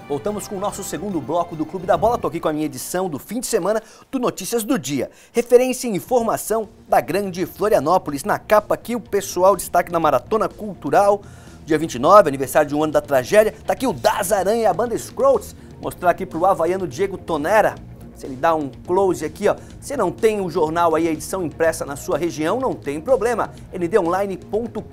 Voltamos com o nosso segundo bloco do Clube da Bola. Estou aqui com a minha edição do fim de semana do Notícias do Dia. Referência e informação da grande Florianópolis. Na capa aqui o pessoal destaque da Maratona Cultural, dia 29, aniversário de um ano da tragédia. Tá aqui o Das Aranha e a banda Scrolls. Mostrar aqui pro havaiano Diego Tonera. Se ele dá um close aqui, ó. Se não tem o jornal aí, a edição impressa na sua região, não tem problema. ndonline.com.br.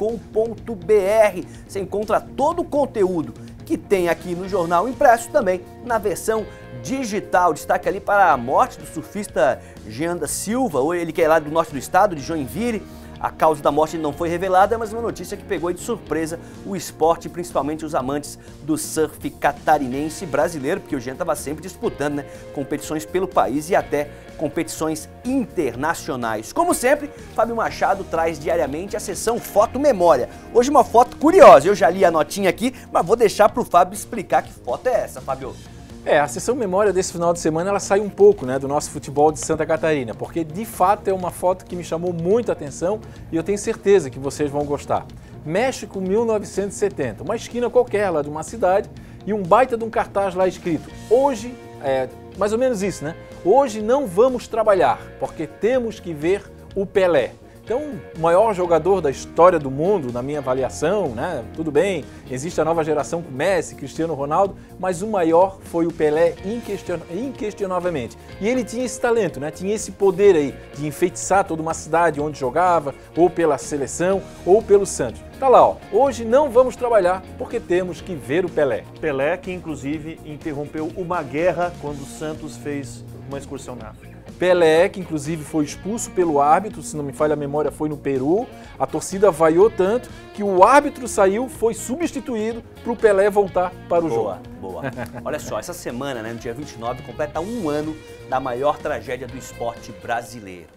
Você encontra todo o conteúdo que tem aqui no jornal impresso também na versão digital. Destaque ali para a morte do surfista Jean da Silva, ele que é lá do norte do estado, de Joinville. A causa da morte não foi revelada, mas uma notícia que pegou de surpresa o esporte, principalmente os amantes do surf catarinense e brasileiro, porque o Jean estava sempre disputando, né, competições pelo país e até competições internacionais. Como sempre, Fábio Machado traz diariamente a sessão Foto Memória. Hoje uma foto curiosa, eu já li a notinha aqui, mas vou deixar para o Fábio explicar que foto é essa, Fábio. A sessão memória desse final de semana ela sai um pouco, né, do nosso futebol de Santa Catarina, porque de fato é uma foto que me chamou muita atenção e eu tenho certeza que vocês vão gostar. México 1970, uma esquina qualquer lá de uma cidade e um baita de um cartaz lá escrito: hoje, mais ou menos isso, né? Hoje não vamos trabalhar porque temos que ver o Pelé. Então, o maior jogador da história do mundo, na minha avaliação, né? Tudo bem, existe a nova geração com Messi, Cristiano Ronaldo, mas o maior foi o Pelé inquestionavelmente. E ele tinha esse talento, né? Tinha esse poder aí de enfeitiçar toda uma cidade onde jogava, ou pela seleção, ou pelo Santos. Tá lá, ó. Hoje não vamos trabalhar porque temos que ver o Pelé. Pelé que inclusive interrompeu uma guerra quando o Santos fez uma excursão na África. Pelé, que inclusive foi expulso pelo árbitro, se não me falha a memória, foi no Peru. A torcida vaiou tanto que o árbitro saiu, foi substituído para o Pelé voltar para o jogo. Boa. Olha só, essa semana, né, no dia 29, completa um ano da maior tragédia do esporte brasileiro.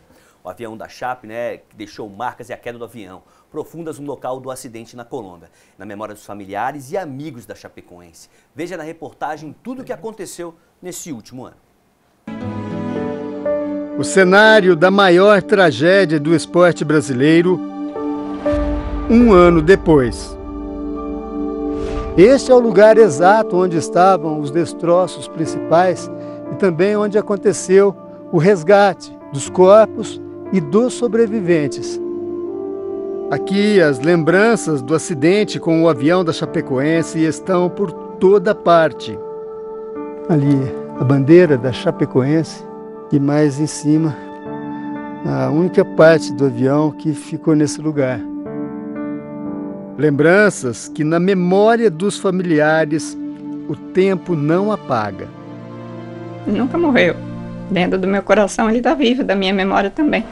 O avião da Chape, né, que deixou marcas e a queda do avião profundas no local do acidente na Colômbia, na memória dos familiares e amigos da Chapecoense. Veja na reportagem tudo o que aconteceu nesse último ano. O cenário da maior tragédia do esporte brasileiro, um ano depois. Este é o lugar exato onde estavam os destroços principais e também onde aconteceu o resgate dos corpos e dos sobreviventes. Aqui as lembranças do acidente com o avião da Chapecoense estão por toda parte. Ali a bandeira da Chapecoense. E mais em cima, a única parte do avião que ficou nesse lugar. Lembranças que na memória dos familiares o tempo não apaga. Nunca morreu. Dentro do meu coração ele está vivo, da minha memória também.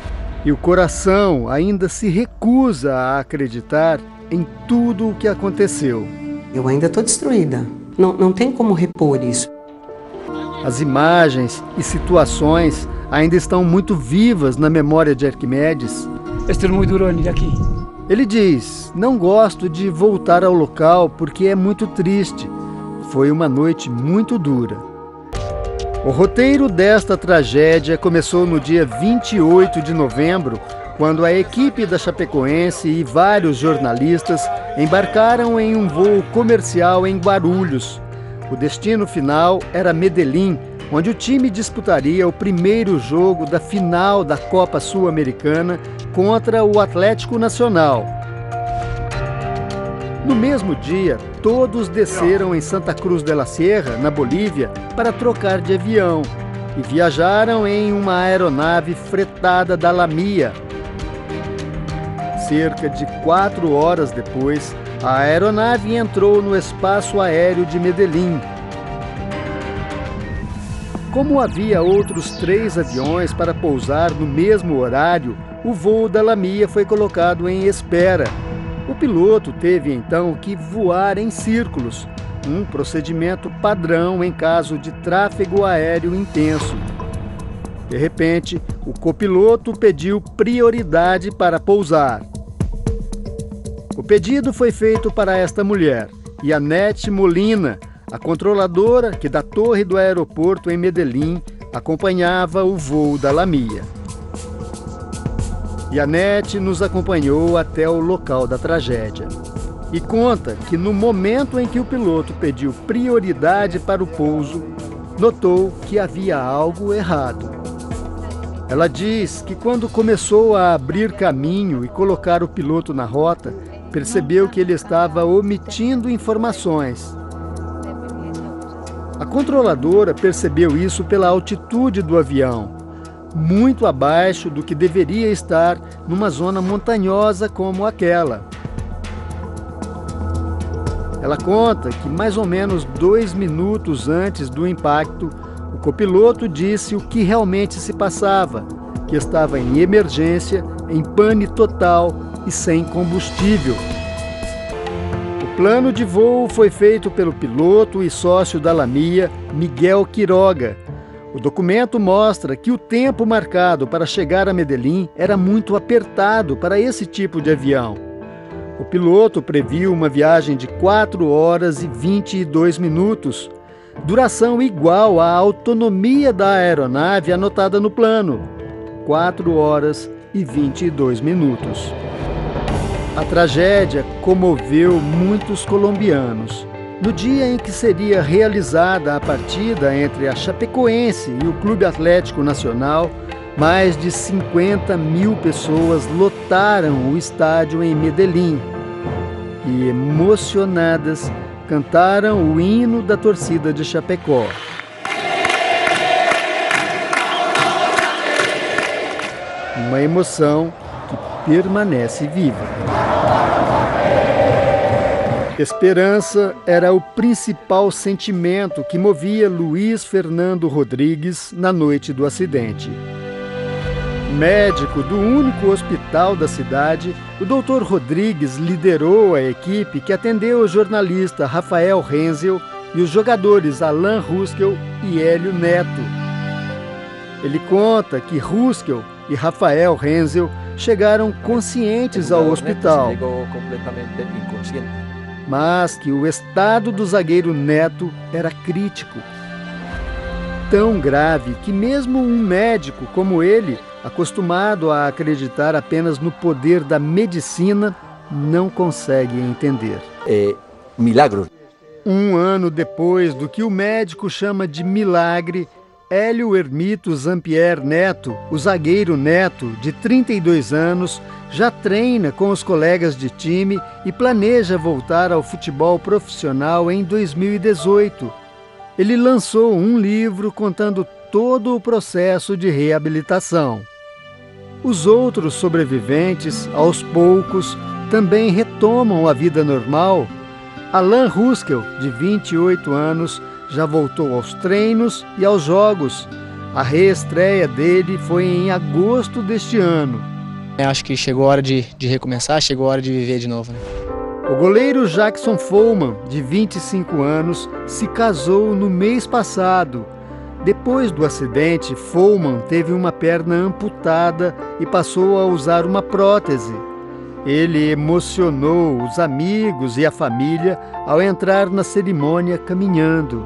E o coração ainda se recusa a acreditar em tudo o que aconteceu. Eu ainda estou destruída. Não tem como repor isso. As imagens e situações ainda estão muito vivas na memória de Arquimedes. Estou muito duro aqui. Ele diz: não gosto de voltar ao local porque é muito triste. Foi uma noite muito dura. O roteiro desta tragédia começou no dia 28 de novembro, quando a equipe da Chapecoense e vários jornalistas embarcaram em um voo comercial em Guarulhos. O destino final era Medellín, onde o time disputaria o primeiro jogo da final da Copa Sul-Americana contra o Atlético Nacional. No mesmo dia, todos desceram em Santa Cruz de la Sierra, na Bolívia, para trocar de avião e viajaram em uma aeronave fretada da Lamia. Cerca de 4 horas depois, a aeronave entrou no espaço aéreo de Medellín. Como havia outros 3 aviões para pousar no mesmo horário, o voo da Lamia foi colocado em espera. O piloto teve então que voar em círculos, um procedimento padrão em caso de tráfego aéreo intenso. De repente, o copiloto pediu prioridade para pousar. O pedido foi feito para esta mulher, Yanete Molina, a controladora que da torre do aeroporto em Medellín acompanhava o voo da Lamia. Yanete nos acompanhou até o local da tragédia. e conta que no momento em que o piloto pediu prioridade para o pouso, notou que havia algo errado. Ela diz que quando começou a abrir caminho e colocar o piloto na rota, percebeu que ele estava omitindo informações. A controladora percebeu isso pela altitude do avião, muito abaixo do que deveria estar numa zona montanhosa como aquela. Ela conta que mais ou menos 2 minutos antes do impacto, o copiloto disse o que realmente se passava, que estava em emergência, em pane total e sem combustível. O plano de voo foi feito pelo piloto e sócio da Lamia, Miguel Quiroga. O documento mostra que o tempo marcado para chegar a Medellín era muito apertado para esse tipo de avião. O piloto previu uma viagem de 4 horas e 22 minutos, duração igual à autonomia da aeronave anotada no plano, 4 horas e 22 minutos. A tragédia comoveu muitos colombianos. No dia em que seria realizada a partida entre a Chapecoense e o Clube Atlético Nacional, mais de 50 mil pessoas lotaram o estádio em Medellín e, emocionadas, cantaram o hino da torcida de Chapecó. Uma emoção que permanece viva. Esperança era o principal sentimento que movia Luiz Fernando Rodrigues na noite do acidente. Médico do único hospital da cidade, o Dr. Rodrigues liderou a equipe que atendeu o jornalista Rafael Renzel e os jogadores Alan Ruskel e Hélio Neto. Ele conta que Ruskel e Rafael Renzel chegaram conscientes ao hospital, mas que o estado do zagueiro Neto era crítico. Tão grave que mesmo um médico como ele, acostumado a acreditar apenas no poder da medicina, não consegue entender. É milagre. Um ano depois do que o médico chama de milagre, Hélio Hermito Zampier Neto, o zagueiro Neto, de 32 anos, já treina com os colegas de time e planeja voltar ao futebol profissional em 2018. Ele lançou um livro contando todo o processo de reabilitação. Os outros sobreviventes, aos poucos, também retomam a vida normal. Alan Ruskel, de 28 anos, já voltou aos treinos e aos jogos. A reestreia dele foi em agosto deste ano. Acho que chegou a hora de recomeçar, chegou a hora de viver de novo, né? O goleiro Jackson Follman, de 25 anos, se casou no mês passado. Depois do acidente, Follman teve uma perna amputada e passou a usar uma prótese. Ele emocionou os amigos e a família ao entrar na cerimônia caminhando.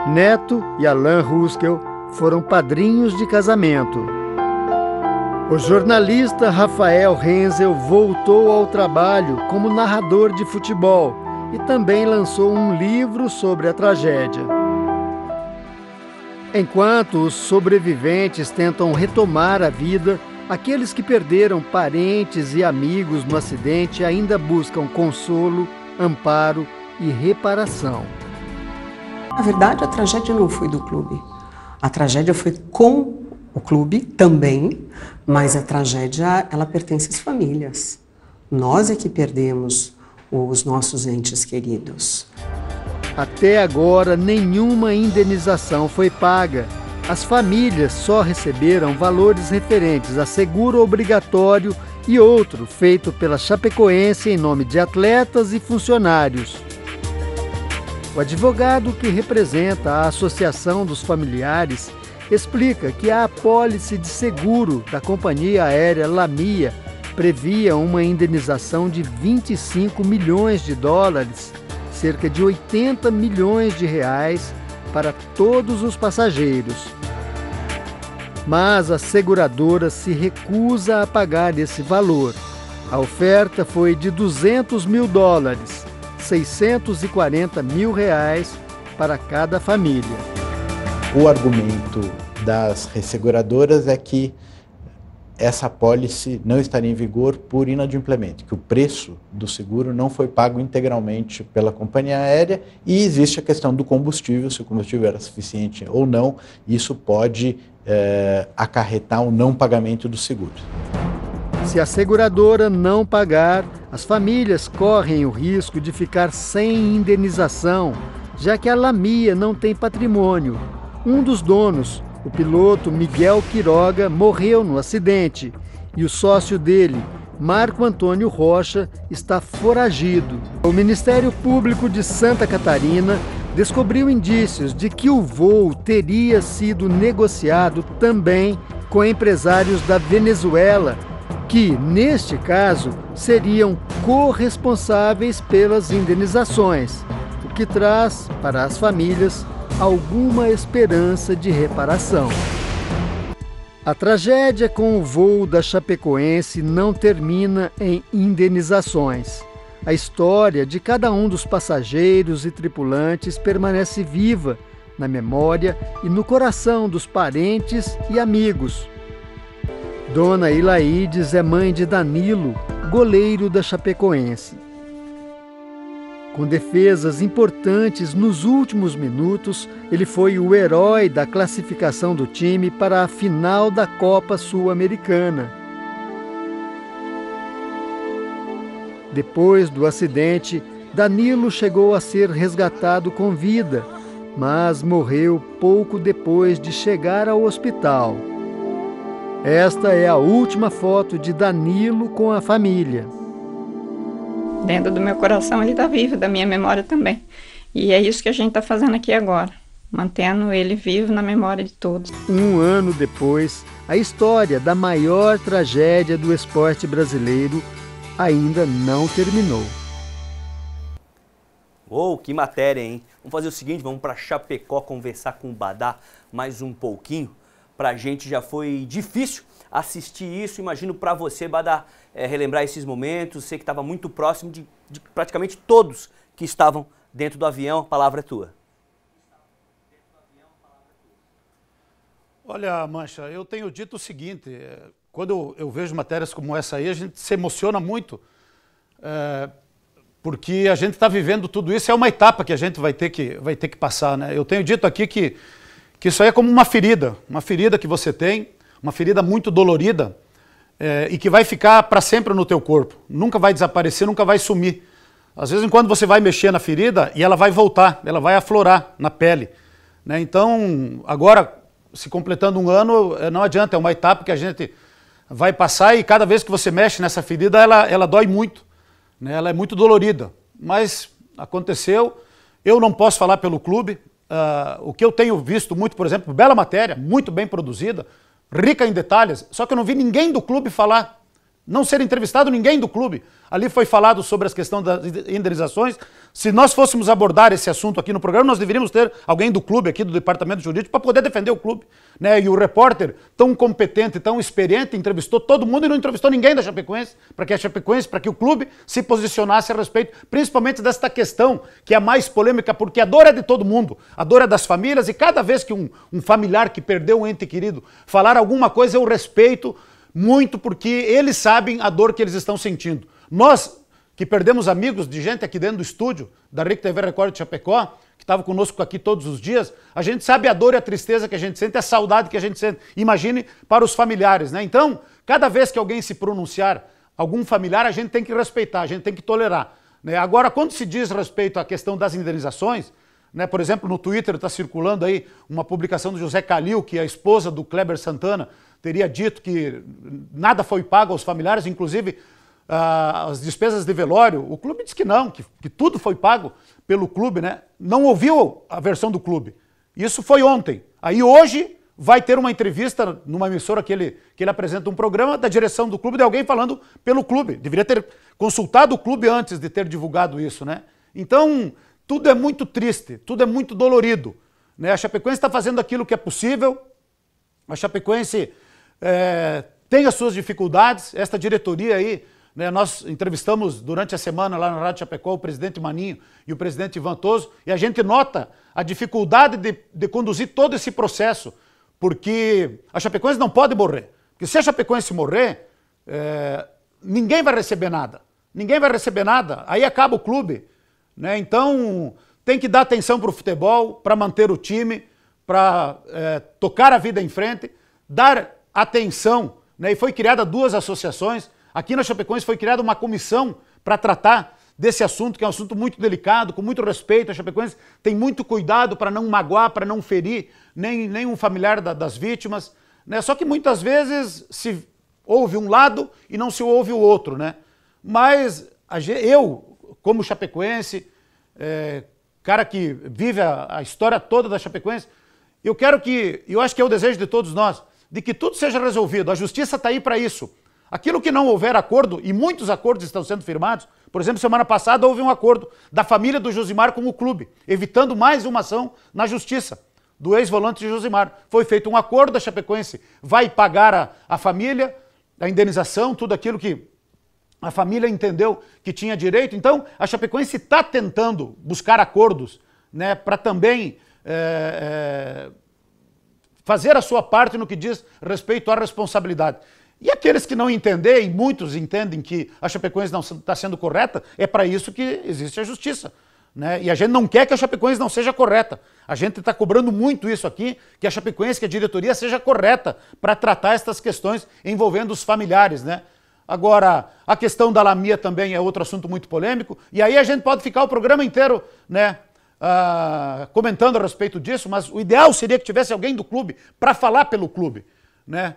Neto e Alan Ruskel foram padrinhos de casamento. O jornalista Rafael Renzel voltou ao trabalho como narrador de futebol e também lançou um livro sobre a tragédia. Enquanto os sobreviventes tentam retomar a vida, aqueles que perderam parentes e amigos no acidente ainda buscam consolo, amparo e reparação. Na verdade, a tragédia não foi do clube. A tragédia foi com o clube também, mas a tragédia, ela pertence às famílias. Nós é que perdemos os nossos entes queridos. Até agora, nenhuma indenização foi paga. As famílias só receberam valores referentes a seguro obrigatório e outro feito pela Chapecoense em nome de atletas e funcionários. O advogado que representa a Associação dos Familiares explica que a apólice de seguro da companhia aérea Lamia previa uma indenização de 25 milhões de dólares, cerca de 80 milhões de reais, para todos os passageiros. Mas a seguradora se recusa a pagar esse valor. A oferta foi de $200 mil, R$640 mil para cada família. O argumento das resseguradoras é que essa apólice não estaria em vigor por inadimplemento, que o preço do seguro não foi pago integralmente pela companhia aérea e existe a questão do combustível, se o combustível era suficiente ou não, isso pode acarretar o não pagamento do seguro. Se a seguradora não pagar, as famílias correm o risco de ficar sem indenização, já que a Lamia não tem patrimônio. Um dos donos, o piloto Miguel Quiroga, morreu no acidente e o sócio dele, Marco Antônio Rocha, está foragido. O Ministério Público de Santa Catarina descobriu indícios de que o voo teria sido negociado também com empresários da Venezuela, que, neste caso, seriam corresponsáveis pelas indenizações, o que traz para as famílias alguma esperança de reparação. A tragédia com o voo da Chapecoense não termina em indenizações. A história de cada um dos passageiros e tripulantes permanece viva na memória e no coração dos parentes e amigos. Dona Ilaides é mãe de Danilo, goleiro da Chapecoense. Com defesas importantes nos últimos minutos, ele foi o herói da classificação do time para a final da Copa Sul-Americana. Depois do acidente, Danilo chegou a ser resgatado com vida, mas morreu pouco depois de chegar ao hospital. Esta é a última foto de Danilo com a família. Dentro do meu coração ele está vivo, da minha memória também. E é isso que a gente está fazendo aqui agora, mantendo ele vivo na memória de todos. Um ano depois, a história da maior tragédia do esporte brasileiro ainda não terminou. Oh, que matéria, hein? Vamos fazer o seguinte, vamos para Chapecó conversar com o Badá mais um pouquinho. Pra gente já foi difícil assistir isso, imagino para você, Badá, relembrar esses momentos, sei que estava muito próximo de praticamente todos que estavam dentro do avião, a palavra é tua. Olha, Mancha, eu tenho dito o seguinte, quando eu vejo matérias como essa aí, a gente se emociona muito, porque a gente está vivendo tudo isso, é uma etapa que a gente vai ter que passar, né? Eu tenho dito aqui que isso aí é como uma ferida que você tem, uma ferida muito dolorida e que vai ficar para sempre no teu corpo. Nunca vai desaparecer, nunca vai sumir. Às vezes, quando você vai mexer na ferida, e ela vai voltar, ela vai aflorar na pele, né? Então, agora, se completando um ano, não adianta, é uma etapa que a gente vai passar e cada vez que você mexe nessa ferida, ela dói muito, né? Ela é muito dolorida. Mas aconteceu, eu não posso falar pelo clube. O que eu tenho visto muito, por exemplo, bela matéria, muito bem produzida, rica em detalhes, só que eu não vi ninguém do clube falar, não ser entrevistado ninguém do clube. Ali foi falado sobre as questões das indenizações. Se nós fôssemos abordar esse assunto aqui no programa, nós deveríamos ter alguém do clube aqui, do departamento jurídico, para poder defender o clube, né? E o repórter, tão competente, tão experiente, entrevistou todo mundo e não entrevistou ninguém da Chapecoense, para que o clube se posicionasse a respeito, principalmente desta questão, que é a mais polêmica, porque a dor é de todo mundo, a dor é das famílias, e cada vez que um familiar que perdeu um ente querido falar alguma coisa, eu respeito muito, porque eles sabem a dor que eles estão sentindo. Nós, que perdemos amigos de gente aqui dentro do estúdio, da RIC TV Record de Chapecó, que estava conosco aqui todos os dias, a gente sabe a dor e a tristeza que a gente sente, a saudade que a gente sente. Imagine para os familiares, né? Então, cada vez que alguém se pronunciar, algum familiar, a gente tem que respeitar, a gente tem que tolerar, né? Agora, quando se diz respeito à questão das indenizações, né, por exemplo, no Twitter está circulando aí uma publicação do José Calil, que a esposa do Kleber Santana teria dito que nada foi pago aos familiares, inclusive as despesas de velório. O clube diz que não, que tudo foi pago pelo clube, né? Não ouviu a versão do clube. Isso foi ontem. Aí hoje vai ter uma entrevista numa emissora que ele apresenta um programa da direção do clube, de alguém falando pelo clube. Deveria ter consultado o clube antes de ter divulgado isso, né? Então, tudo é muito triste, tudo é muito dolorido, né? A Chapecoense está fazendo aquilo que é possível, a Chapecoense tem as suas dificuldades, esta diretoria aí né? Nós entrevistamos durante a semana lá na Rádio Chapecó o presidente Maninho e o presidente Ivan Toso, e a gente nota a dificuldade de conduzir todo esse processo, porque a Chapecoense não pode morrer. Porque se a Chapecoense morrer, ninguém vai receber nada. Ninguém vai receber nada, aí acaba o clube, né? Então tem que dar atenção para o futebol, para manter o time, para tocar a vida em frente, dar atenção, né? E foi criada 2 associações. Aqui na Chapecoense foi criada uma comissão para tratar desse assunto, que é um assunto muito delicado, com muito respeito. A Chapecoense tem muito cuidado para não magoar, para não ferir nem um familiar das vítimas, né? Só que muitas vezes se ouve um lado e não se ouve o outro, né? Mas eu, como chapecoense, cara que vive a história toda da Chapecoense, eu acho que é o desejo de todos nós, de que tudo seja resolvido. A justiça está aí para isso. Aquilo que não houver acordo, e muitos acordos estão sendo firmados, por exemplo, semana passada houve um acordo da família do Josimar com o clube, evitando mais uma ação na justiça do ex-volante Josimar. Foi feito um acordo, a Chapecoense vai pagar a família, a indenização, tudo aquilo que a família entendeu que tinha direito. Então, a Chapecoense está tentando buscar acordos, né, para também fazer a sua parte no que diz respeito à responsabilidade. E aqueles que não entendem, muitos entendem que a Chapecoense não está sendo correta, é para isso que existe a justiça, né? E a gente não quer que a Chapecoense não seja correta. A gente está cobrando muito isso aqui, que a Chapecoense, que a diretoria seja correta para tratar estas questões envolvendo os familiares, né? Agora, a questão da Lamia também é outro assunto muito polêmico, e aí a gente pode ficar o programa inteiro, né, comentando a respeito disso, mas o ideal seria que tivesse alguém do clube para falar pelo clube, né?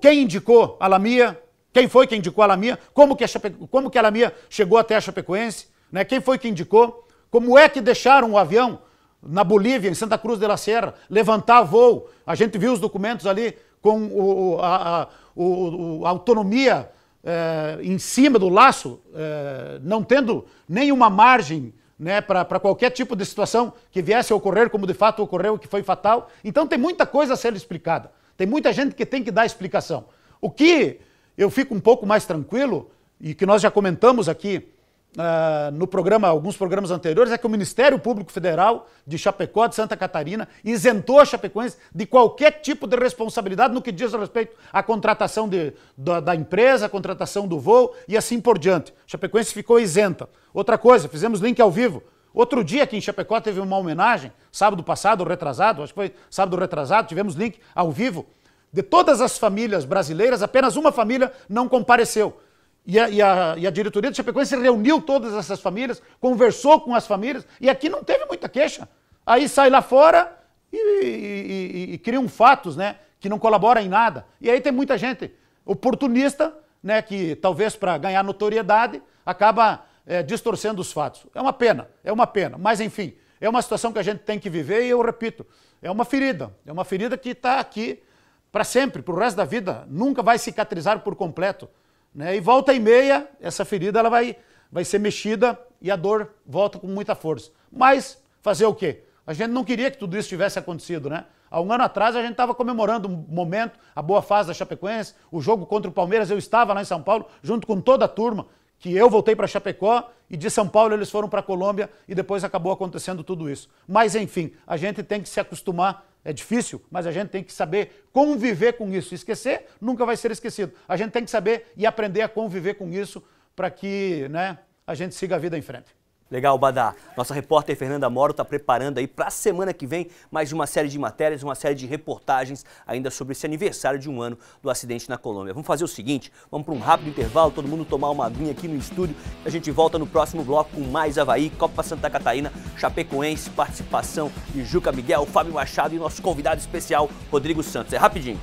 Quem indicou a Lamia, quem foi que indicou a Lamia, como que a Lamia chegou até a Chapecoense, né? Quem foi que indicou, como é que deixaram o avião na Bolívia, em Santa Cruz de la Sierra, levantar voo. A gente viu os documentos ali com a autonomia em cima do laço, não tendo nenhuma margem, né, para qualquer tipo de situação que viesse a ocorrer, como de fato ocorreu, que foi fatal. Então tem muita coisa a ser explicada. Tem muita gente que tem que dar explicação. O que eu fico um pouco mais tranquilo, e que nós já comentamos aqui no programa, alguns programas anteriores, é que o Ministério Público Federal de Chapecó, de Santa Catarina, isentou a Chapecoense de qualquer tipo de responsabilidade no que diz respeito à contratação da empresa, a contratação do voo e assim por diante. A Chapecoense ficou isenta. Outra coisa, fizemos link ao vivo. Outro dia aqui em Chapecó teve uma homenagem, sábado passado, retrasado, acho que foi sábado retrasado, tivemos link ao vivo. De todas as famílias brasileiras, apenas uma família não compareceu. E a diretoria de Chapecoense reuniu todas essas famílias, conversou com as famílias, e aqui não teve muita queixa. Aí sai lá fora e criam fatos, né, que não colaboram em nada. E aí tem muita gente oportunista, né, que talvez para ganhar notoriedade acaba distorcendo os fatos. É uma pena, mas enfim, é uma situação que a gente tem que viver e eu repito, é uma ferida que está aqui para sempre, para o resto da vida, nunca vai cicatrizar por completo, né? E volta e meia, essa ferida ela vai ser mexida e a dor volta com muita força. Mas fazer o quê? A gente não queria que tudo isso tivesse acontecido, né? Há um ano atrás a gente estava comemorando um momento, a boa fase da Chapecoense, o jogo contra o Palmeiras, eu estava lá em São Paulo, junto com toda a turma, que eu voltei para Chapecó e de São Paulo eles foram para a Colômbia e depois acabou acontecendo tudo isso. Mas enfim, a gente tem que se acostumar, é difícil, mas a gente tem que saber conviver com isso. Esquecer nunca vai ser esquecido. A gente tem que saber e aprender a conviver com isso para que, né, a gente siga a vida em frente. Legal, Badá. Nossa repórter Fernanda Moro está preparando aí para a semana que vem mais uma série de matérias, uma série de reportagens ainda sobre esse aniversário de 1 ano do acidente na Colômbia. Vamos fazer o seguinte, vamos para um rápido intervalo, todo mundo tomar uma aguinha aqui no estúdio. A gente volta no próximo bloco com mais Avaí, Copa Santa Catarina, Chapecoense, participação de Juca Miguel, Fábio Machado e nosso convidado especial, Rodrigo Santos. É rapidinho.